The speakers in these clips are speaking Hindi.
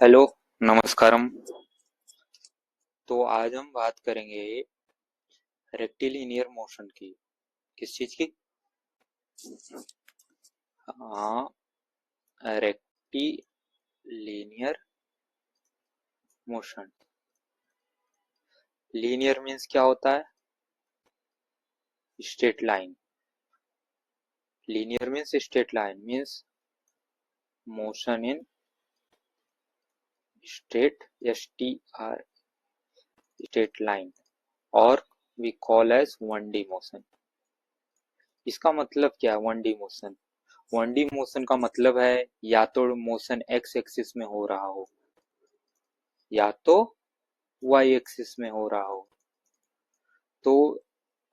हेलो, नमस्कारम। तो आज हम बात करेंगे रेक्टिलिनियर मोशन की। किस चीज की? हाँ, रेक्टिलिनियर मोशन। लीनियर मीन्स क्या होता है? Straight line. Linear means straight line means motion in straight, S T R, straight line, और we call as one D motion. इसका मतलब क्या है one D motion? One D motion का मतलब है या तो मोशन एक्स एक्सिस में हो रहा हो या तो वाई एक्सिस में हो रहा हो। तो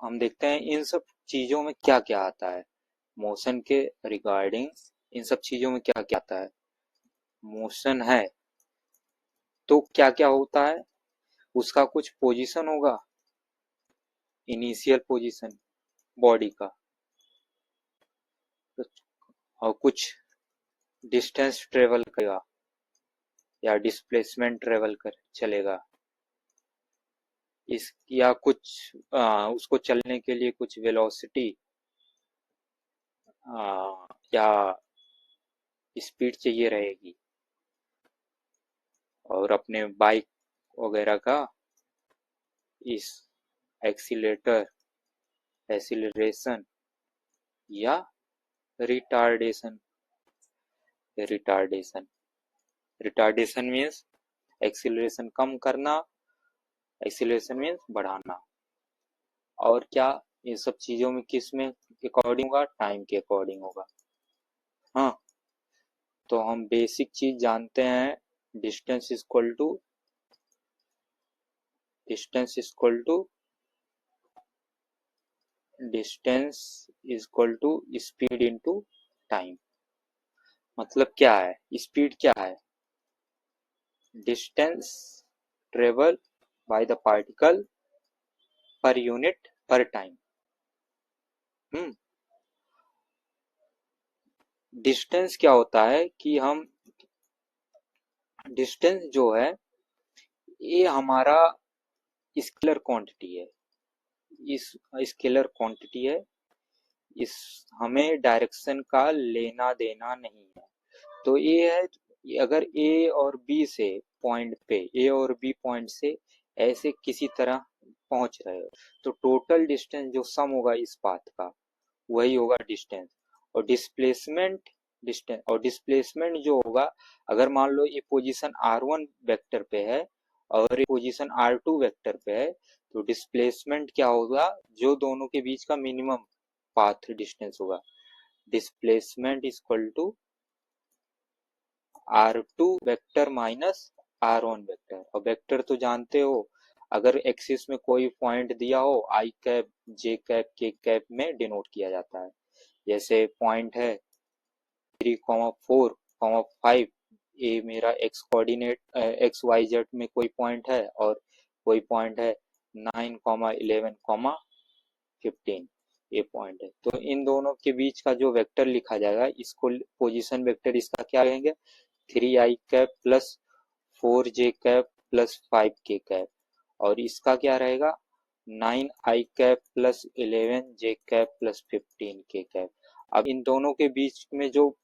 हम देखते हैं इन सब चीजों में क्या क्या आता है। मोशन के रिगार्डिंग इन सब चीजों में क्या क्या आता है। मोशन है तो क्या क्या होता है? उसका कुछ पोजीशन होगा, इनिशियल पोजीशन बॉडी का, और कुछ डिस्टेंस ट्रेवल करेगा या डिस्प्लेसमेंट ट्रेवल कर चलेगा। इस या कुछ उसको चलने के लिए कुछ वेलोसिटी या स्पीड चाहिए रहेगी। और अपने बाइक वगैरह का इस एक्सीलेटर, एक्सीलरेशन या retardation. Retardation retardation means acceleration कम करना, एक्सीलरेशन मीन्स बढ़ाना। और क्या ये सब चीजों में किस में अकॉर्डिंग होगा? टाइम के अकॉर्डिंग होगा। हाँ, तो हम बेसिक चीज जानते हैं। Distance equal to distance equal to distance equal to speed into time. मतलब क्या है? स्पीड क्या है? Distance travel by the particle per unit per time. Hmm distance क्या होता है कि हम डिस्टेंस जो है ये हमारा स्केलर क्वांटिटी है। इस स्केलर क्वांटिटी है। इस हमें डायरेक्शन का लेना देना नहीं है। तो ये है, अगर ए और बी से पॉइंट पे, ए और बी पॉइंट से ऐसे किसी तरह पहुंच रहे हो, तो टोटल डिस्टेंस जो सम होगा इस पाथ का वही होगा डिस्टेंस। और डिस्प्लेसमेंट जो होगा, अगर मान लो ये पोजीशन r1 वेक्टर पे है और ये पोजीशन r2 वेक्टर पे है, तो डिस्प्लेसमेंट क्या होगा? जो दोनों के बीच का मिनिमम पाथ डिस्टेंस होगा। Displacement equal to r2 vector minus r1 vector. और वेक्टर तो जानते हो, अगर एक्सिस में कोई पॉइंट दिया हो I cap, J cap, K cap में डिनोट किया जाता है। जैसे पॉइंट है 3,4,5, ये मेरा X coordinate, X Y Z में कोई पॉइंट है, और कोई पॉइंट है 9,11,15, ये पॉइंट है। तो इन दोनों के बीच का जो वेक्टर लिखा जाएगा इसको पोजीशन वेक्टर इसका क्या कहेंगे? 3i plus 4j plus 5k। और इसका क्या रहेगा? 9i plus 11j plus 15k। अब इन दोनों के बीच में जो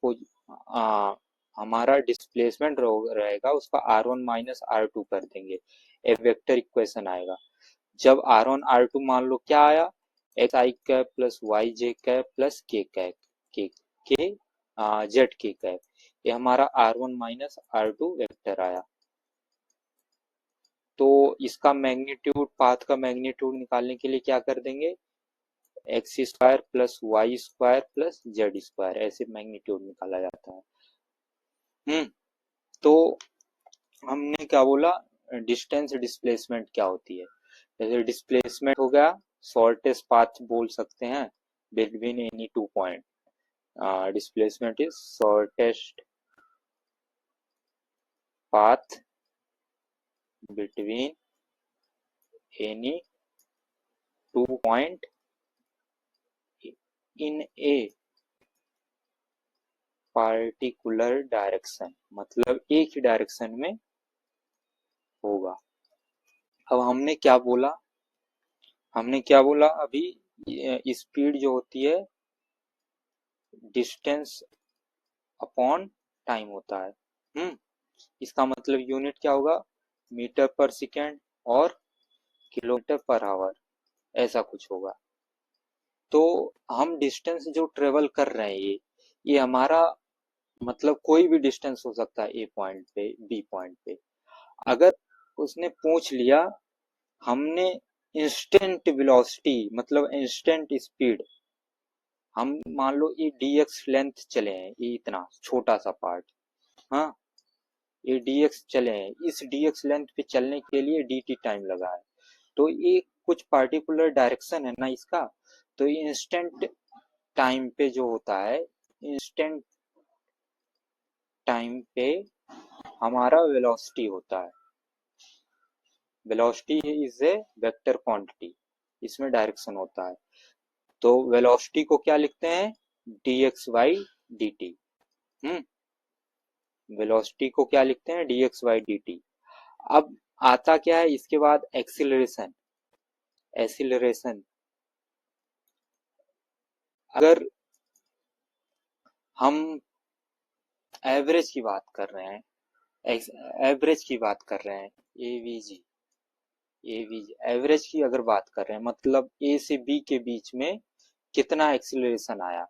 आ, हमारा डिस्प्लेसमेंट रहेगा उसका r1 माइनस r2 कर देंगे। एक वेक्टर इक्वेशन आएगा। जब r1 r2 मान लो क्या आया? एक्स आई कैप प्लस वाई जे कैप प्लस के कैप, के के जेड के कैप, ये हमारा r1 माइनस r2 वेक्टर आया। तो इसका मैग्नीट्यूड, पाथ का मैग्नीट्यूड निकालने के लिए क्या कर देंगे? X square plus Y square plus Z square, ऐसे मैग्नीट्यूड निकाला जाता है। तो हमने क्या बोला? डिस्टेंस डिस्प्लेसमेंट क्या होती है? जैसे डिस्प्लेसमेंट हो गया, शॉर्टेस्ट पाथ बोल सकते हैं between any two point. Displacement is shortest path between any two point in a particular direction, मतलब एक ही डायरेक्शन में होगा। अब हमने क्या बोला अभी, स्पीड जो होती है डिस्टेंस अपॉन टाइम होता है। इसका मतलब यूनिट क्या होगा, मीटर पर सेकेंड और किलोमीटर पर आवर, ऐसा कुछ होगा। तो हम डिस्टेंस जो ट्रेवल कर रहे हैं ये हमारा मतलब कोई भी डिस्टेंस हो सकता है, ए पॉइंट पे बी पॉइंट पे। अगर उसने पूछ लिया हमने इंस्टेंट वेलोसिटी मतलब इंस्टेंट स्पीड, हम मान लो ये dx लेंथ चले हैं, ये इतना छोटा सा पार्ट, हाँ ये dx चले हैं, इस dx लेंथ पे चलने के लिए dt टाइम लगा है। तो ये कुछ पार्टिकुलर डायरेक्शन है ना इसका, तो इंस्टेंट टाइम पे जो होता है, इंस्टेंट टाइम पे हमारा वेलोसिटी होता है। Velocity is a vector quantity, इसमें डायरेक्शन होता है। तो वेलोसिटी को क्या लिखते हैं, dx बाई dt। वेलोसिटी को क्या लिखते हैं, dx बाई dt। अब आता क्या है इसके बाद, एक्सीलरेशन। एक्सीलरेशन अगर हम एवरेज की बात कर रहे हैं, एवरेज की बात कर रहे हैं, एवीजी, एवीजी एवरेज की अगर बात कर रहे हैं, मतलब ए से बी के बीच में कितना एक्सीलरेशन आया,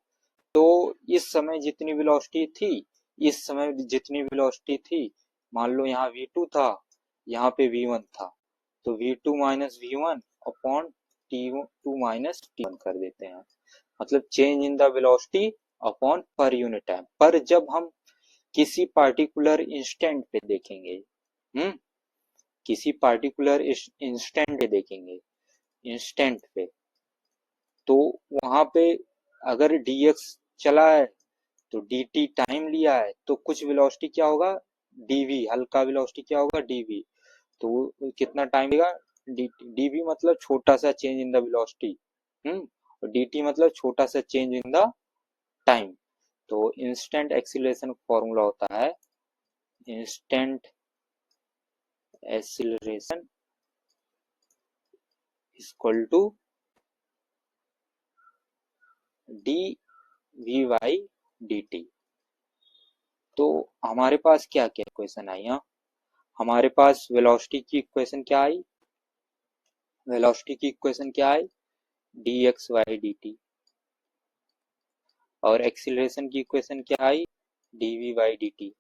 तो इस समय जितनी वेलोसिटी थी, इस समय जितनी वेलोसिटी थी, मान लो यहाँ v2 था, यहाँ पे v1 था, तो v2 minus v1 upon t2 minus t1 कर देते हैं, मतलब change in the velocity upon per unit time. पर जब हम किसी पार्टिकुलर इंस्टेंट पे देखेंगे, किसी पार्टिकुलर इंस्टेंट पे देखेंगे, इंस्टेंट पे, तो वहां पे अगर dx चला है तो dt टाइम लिया है, तो कुछ वेलोसिटी क्या होगा, dv, हल्का वेलोसिटी क्या होगा, dv। तो कितना टाइम लेगा, dv मतलब छोटा सा चेंज इन द वेलोसिटी, और dt मतलब छोटा सा चेंज इन द टाइम। तो इंस्टेंट एक्सीलरेशन फॉर्मूला होता है, instant acceleration equal to dv by dt। तो हमारे पास क्या क्या इक्वेशन आई, हमारे पास वेलोसिटी की इक्वेशन क्या आई, वेलोसिटी की इक्वेशन क्या आई, dx बाई dt, और एक्सीलरेशन की इक्वेशन क्या आई, dv बाई dt।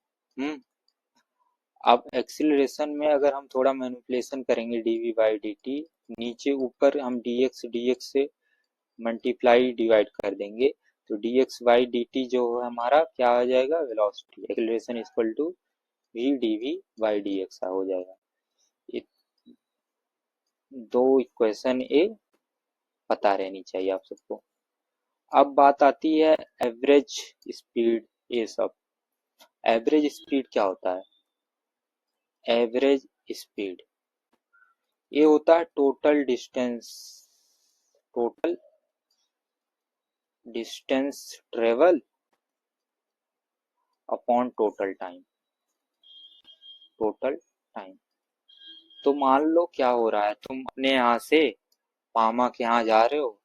अब एक्सीलरेशन में अगर हम थोड़ा मैनिपुलेशन करेंगे dv बाई dt, नीचे ऊपर हम dx से मल्टीप्लाई डिवाइड कर देंगे, तो dx बाई dt जो है हमारा क्या आ जाएगा, velocity. Acceleration equal to v dv by dx हो जाएगा। दो इक्वेशन ए पता रहनी चाहिए आप सबको। अब बात आती है एवरेज स्पीड, ये सब एवरेज स्पीड क्या होता है, एवरेज स्पीड ये होता है total distance travel upon total time, total time. तो मान लो क्या हो रहा है, तुम अपने यहाँ से मामा के यहाँ जा रहे हो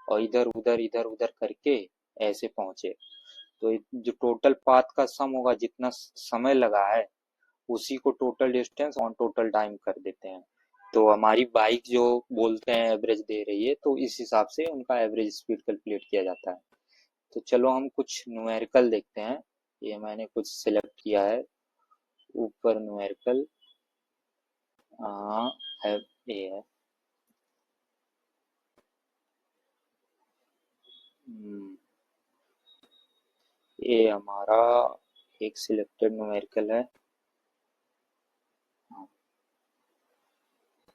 और इधर उधर करके ऐसे पहुंचे, तो जो टोटल पाथ का सम होगा, जितना समय लगा है, उसी को total distance on total time कर देते हैं। तो हमारी बाइक जो बोलते हैं एवरेज दे रही है, तो इस हिसाब से उनका एवरेज स्पीड कैलकुलेट किया जाता है। तो चलो हम कुछ न्यूमेरिकल देखते हैं, ये मैंने कुछ सिलेक्ट किया है ऊपर न्यूमेरिकल, है ये है, ये हमारा एक सिलेक्टेड न्यूमेरिकल है।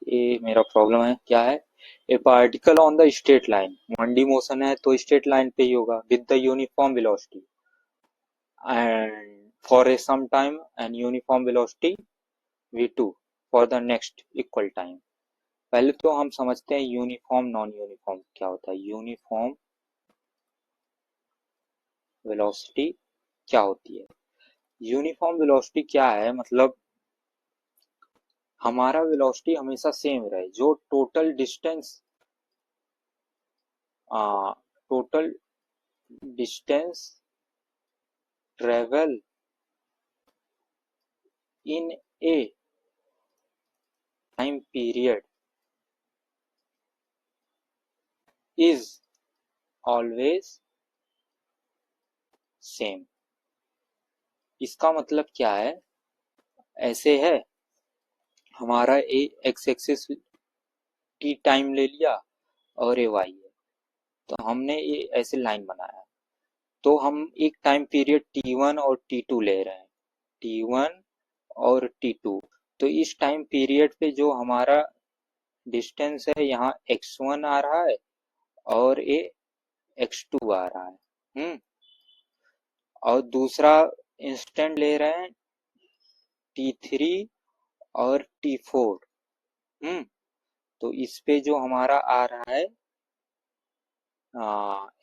ये मेरा प्रॉब्लम है, क्या है, ए particle on the straight line, 1D motion है तो स्ट्रेट लाइन पे ही होगा, with the uniform velocity and for a some time and uniform velocity v2 for the next equal time। पहले तो हम समझते हैं यूनिफॉर्म नॉन यूनिफॉर्म क्या होता है। यूनिफॉर्म वेलोसिटी क्या होती है। यूनिफॉर्म वेलोसिटी क्या है, मतलब हमारा वेलोसिटी हमेशा सेम रहे, जो total distance travel in A time period is always same. इसका मतलब क्या है, ऐसे है, हमारा ए एक्स एक्सिस टी टाइम ले लिया और ये वाई है, तो हमने ये ऐसे लाइन बनाया, तो हम एक टाइम पीरियड T1 और T2 ले रहे हैं, T1 और T2। तो इस टाइम पीरियड पे जो हमारा डिस्टेंस है, यहाँ x1 आ रहा है और ये x2 आ रहा है। और दूसरा इंस्टेंट ले रहे हैं T3 और T4। तो इस पे जो हमारा आ रहा है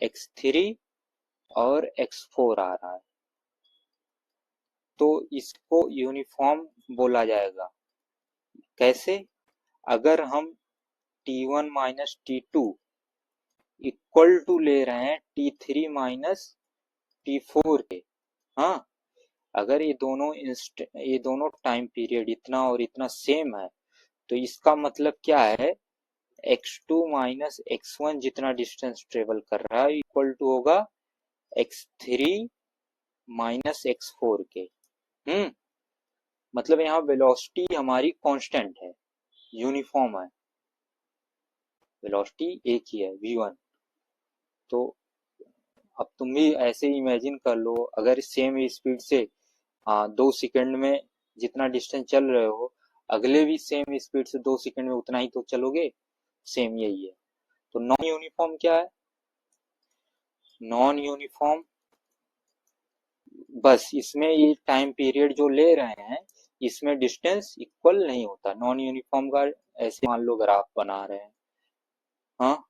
x3 और x4 आ रहा है, तो इसको यूनिफॉर्म बोला जाएगा। कैसे, अगर हम T1 minus T2 equal to ले रहे हैं T3 माइनस T4 के, हाँ, अगर ये दोनों टाइम पीरियड इतना और इतना सेम है, तो इसका मतलब क्या है, x2 माइनस x1 जितना डिस्टेंस ट्रेवल कर रहा है इक्वल टू होगा x3 माइनस x4 के। मतलब यहाँ वेलोसिटी हमारी कांस्टेंट है, यूनिफॉर्म है, वेलोसिटी एक ही है v1। तो अब तुम भी ऐसे इमेजिन कर लो, अगर सेम स्पीड से 2 सेकंड में जितना डिस्टेंस चल रहे हो, अगले भी सेम स्पीड से 2 सेकंड में उतना ही तो चलोगे, सेम यही है। तो नॉन यूनिफॉर्म क्या है, नॉन यूनिफॉर्म बस इसमें ये टाइम पीरियड जो ले रहे हैं इसमें डिस्टेंस इक्वल नहीं होता। नॉन यूनिफॉर्म का ऐसे मान लो ग्राफ बना रहे हैं, हाँ,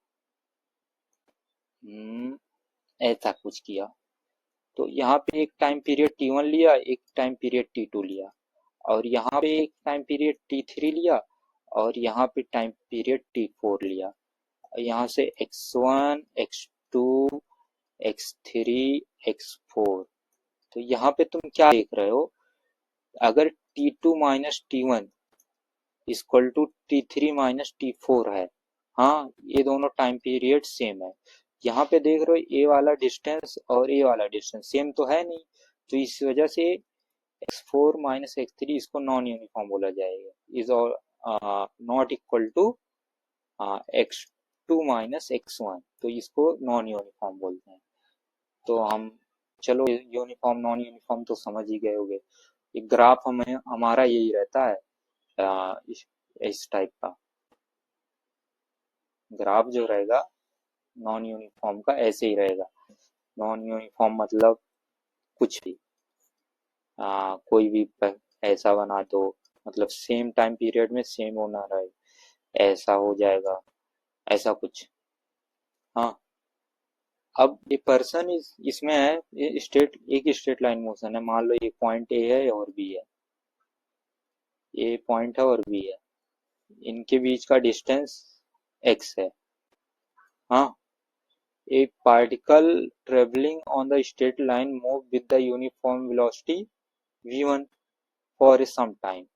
ऐसा कुछ किया, तो यहाँ पे एक टाइम पीरियड T1 लिया, एक टाइम पीरियड T2 लिया, और यहाँ पे एक टाइम पीरियड T3 लिया, और यहाँ पे टाइम पीरियड T4 लिया। यहाँ से x1 x2 x3 x4, तो यहाँ पे तुम क्या देख रहे हो, अगर T2 minus T1 equal to T3 minus T4 है, हाँ, ये दोनों टाइम पीरियड सेम है। यहाँ पे देख रहे हो ए वाला डिस्टेंस और ए वाला डिस्टेंस सेम तो है नहीं, तो इस वजह से x4 माइनस x3 इसको नॉन यूनिफॉर्म बोला जाएगा, is not equal to x2 minus x1, तो इसको नॉन यूनिफॉर्म बोलते हैं। तो हम चलो यूनिफॉर्म नॉन यूनिफॉर्म तो समझ ही गए होंगे। एक ग्राफ हमें हमारा यही रहता है, इस टाइप का ग्राफ जो रहेगा नॉन यूनिफॉर्म का ऐसे ही रहेगा। नॉन यूनिफॉर्म मतलब कुछ भी, कोई भी ऐसा बना दो, मतलब सेम टाइम पीरियड में सेम होना रहे, ऐसा हो जाएगा, ऐसा कुछ। हाँ, अब ये पर्सन इसमें है, ये एक स्ट्रेट लाइन मोशन है, मान लो ये पॉइंट ए है और बी है, ये पॉइंट है और बी है, इनके बीच का डिस्टेंस x है। हाँ, a particle traveling on the straight line move with the uniform velocity v1 for some time।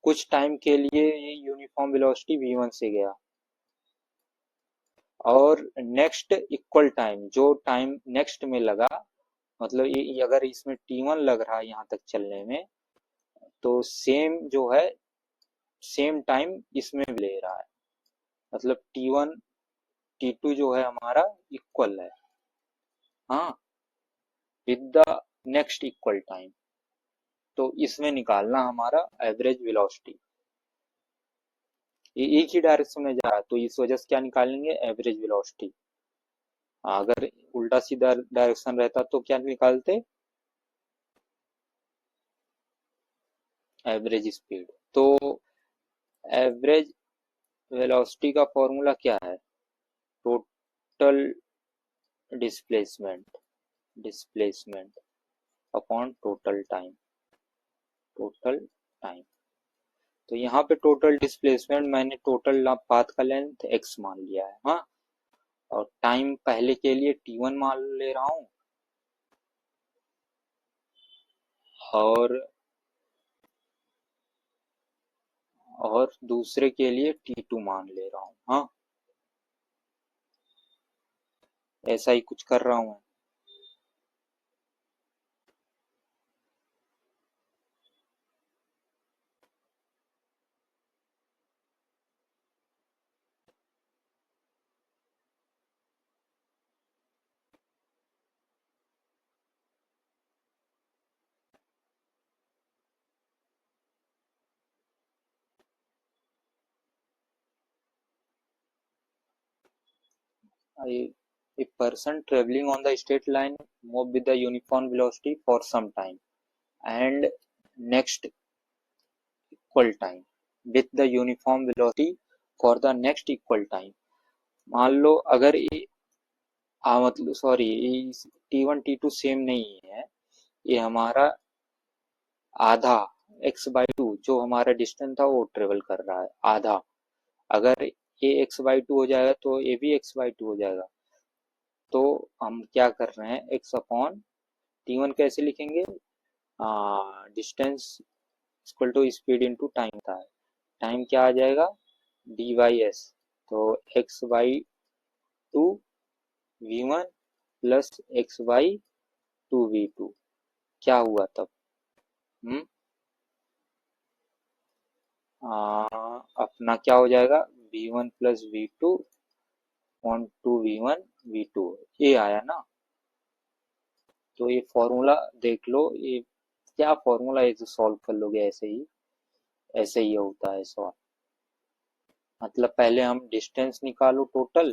कुछ टाइम के लिए ये यूनिफॉर्म वेलोसिटी v1 से गया, और नेक्स्ट इक्वल टाइम जो टाइम नेक्स्ट में लगा, मतलब ये अगर इसमें T1 लग रहा है यहाँ तक चलने में, तो सेम जो है सेम टाइम इसमें ले रहा है, मतलब T1 T2 जो है हमारा इक्वल है, हाँ, with the next equal time. तो इसमें निकालना हमारा एवरेज वेलोसिटी, ये एक ही डायरेक्शन में जा रहा है, तो इस वजह से क्या निकालेंगे, एवरेज वेलोसिटी। अगर उल्टा सीधा डायरेक्शन रहता तो क्या निकालते, एवरेज स्पीड। तो एवरेज वेलोसिटी का फॉर्मूला क्या है, total displacement displacement upon total time, total time. तो यहाँ पे टोटल डिस्प्लेसमेंट मैंने टोटल पाथ का लेंथ x मान लिया है, हाँ, और टाइम पहले के लिए t1 मान ले रहा हूँ और दूसरे के लिए t2 मान ले रहा हूँ, हाँ, ऐसा ही कुछ कर रहा हूँ। A person traveling on the straight line move with the uniform velocity for some time and next equal time with the uniform velocity for the next equal time। मान लो अगर मतलब सॉरी, T1 T2 सेम नहीं है, ये हमारा आधा x/2 जो हमारा डिस्टेंस था वो ट्रेवल कर रहा है आधा। अगर ये x/2 हो जाएगा तो ये भी x/2 हो जाएगा। तो हम क्या कर रहे हैं, x अपॉन T1 कैसे लिखेंगे, distance equal to speed into time था, टाइम क्या आ जाएगा dy/s। तो x/2 v1 plus x/2 v2 क्या हुआ तब, हम्म अपना क्या हो जाएगा v1 plus v2 on to v1 v2, ये आया ना। तो ये फॉर्मूला देख लो, ये क्या फॉर्मूला है, सॉल्व कर लोगे ऐसे ही होता है सॉल्व। मतलब पहले हम डिस्टेंस निकालो टोटल,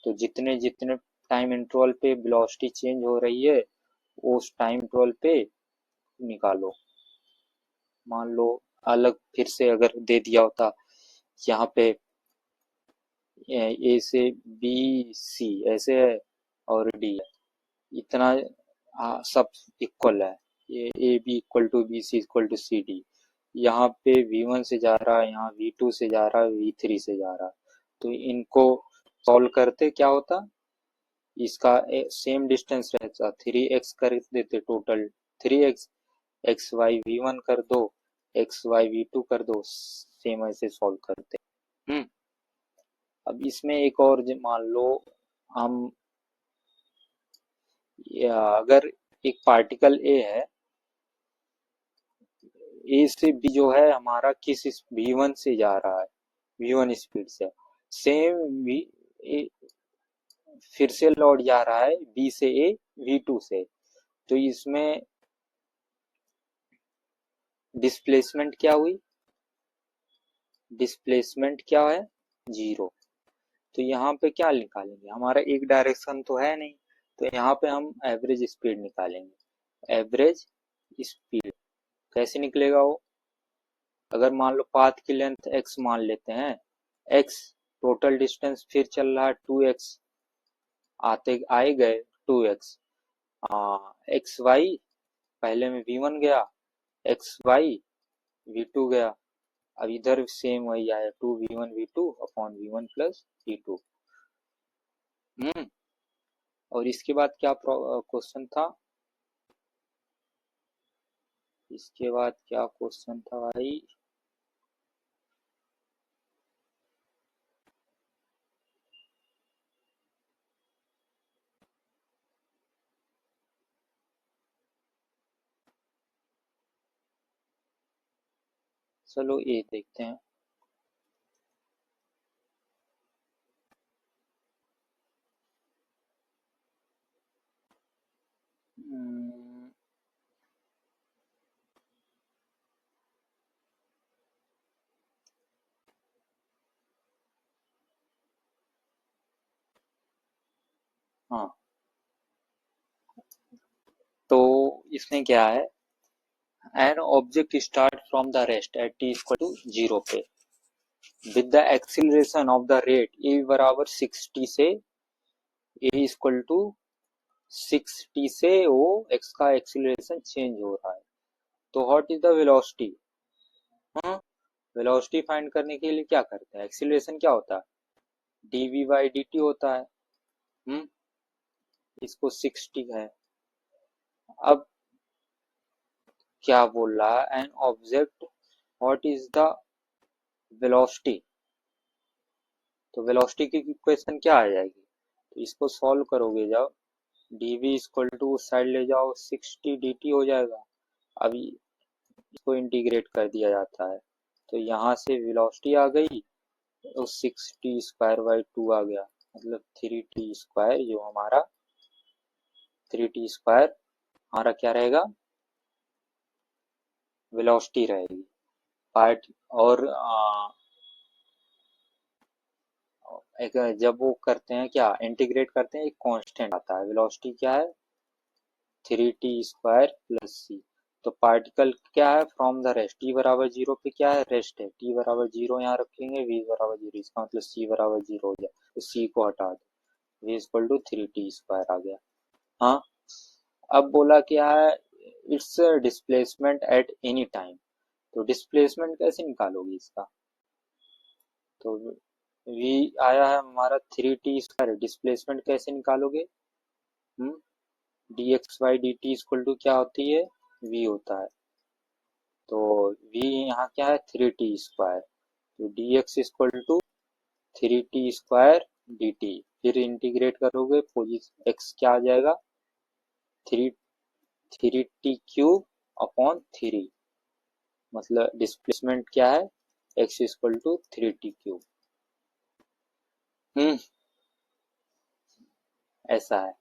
तो जितने जितने टाइम इंटरवल पे वेलोसिटी चेंज हो रही है उस टाइम इंटरवल पे निकालो। मान लो अलग फिर से अगर दे दिया होता यहाँ पे ए से बी सी ऐसे है और डी है, इतना सब इक्वल है, ये A B equal to B C equal to C D, यहाँ पे V1 से जा रहा है, यहाँ V2 से जा रहा है, V3 से जा रहा है। तो इनको सॉल्व करते क्या होता, इसका सेम डिस्टेंस रहता 3x कर देते total 3x, x Y V1 कर दो, एक्स वाई V2 कर दो, सेम ऐसे सॉल्व करते। हम्म अब इसमें एक और मान लो हम अगर एक पार्टिकल ए है, ए से बी जो है हमारा किस V1 से जा रहा है, V1 स्पीड से, सेम वी फिर से लौट जा रहा है बी से ए V2 से। तो इसमें डिस्प्लेसमेंट क्या हुई, डिस्प्लेसमेंट क्या है जीरो। तो यहाँ पे क्या निकालेंगे, हमारा एक डायरेक्शन तो है नहीं, तो यहाँ पे हम एवरेज स्पीड निकालेंगे। एवरेज स्पीड कैसे निकलेगा वो, अगर मान लो पाथ की लेंथ x मान लेते हैं, x टोटल डिस्टेंस फिर चल रहा है 2x, आते आए गए 2x, एक्स वाई पहले में V1 गया, एक्स वाई V2 गया, अब इधर सेम वही आया 2v1 v2 upon v1 plus v2। और इसके बाद क्या क्वेश्चन था, इसके बाद क्या क्वेश्चन था भाई, चलो ये देखते हैं। हम्म, हाँ, तो इसमें क्या है, an object start from the rest at t equal to 0 पे with the acceleration of the rate A बराबर 60 से ए इक्वल टू 6t से वो x का एक्सीलरेशन चेंज हो रहा है। तो व्हाट इज द वेलोसिटी? हाँ, वेलोसिटी फाइंड करने के लिए क्या करते हैं? एक्सीलरेशन क्या होता है? dv बाई dt होता है। हम्म इसको 6t है। अब क्या बोल रहा है? An object, what is the velocity? तो वेलोसिटी की इक्वेशन क्या आ जाएगी? तो इसको सॉल्व करोगे जब, dv इक्वल टू उस साइड ले जाओ 6t dt हो जाएगा। अब इसको इंटीग्रेट कर दिया जाता है, तो यहाँ से वेलोसिटी आ गई, तो 6t² बाई 2 आ गया, मतलब 3t² जो हमारा 3t² हमारा क्या रहेगा? वेलोसिटी रहेगी। पार्ट और एक जब वो करते हैं क्या, इंटीग्रेट करते हैं, एक कांस्टेंट आता है। वेलोसिटी क्या है? 3t² प्लस सी। तो पार्टिकल क्या है? फ्रॉम द रेस्ट, टी बराबर 0 पे क्या है? रेस्ट है। टी बराबर 0 यहाँ रखेंगे, वी बराबर 0, इसका मतलब सी बराबर 0 हो जाए, तो सी को हटा दो, वी इक्वल टू 3t² आ गया। हाँ, अब बोला क्या है? It's displacement at any time. तो डिस्प्लेसमेंट कैसे निकालोगे इसका? तो v आया है हमारा 3t², डिस्प्लेसमेंट कैसे निकालोगे? dx by D T equal to क्या होती है? v होता है। तो v यहाँ क्या है? 3t²। तो dx equal to 3t² dt, फिर इंटीग्रेट करोगे, पोजिशन x क्या आ जाएगा? 3t³ अपॉन 3, मतलब डिस्प्लेसमेंट क्या है? x equal to 3t³। ऐसा है।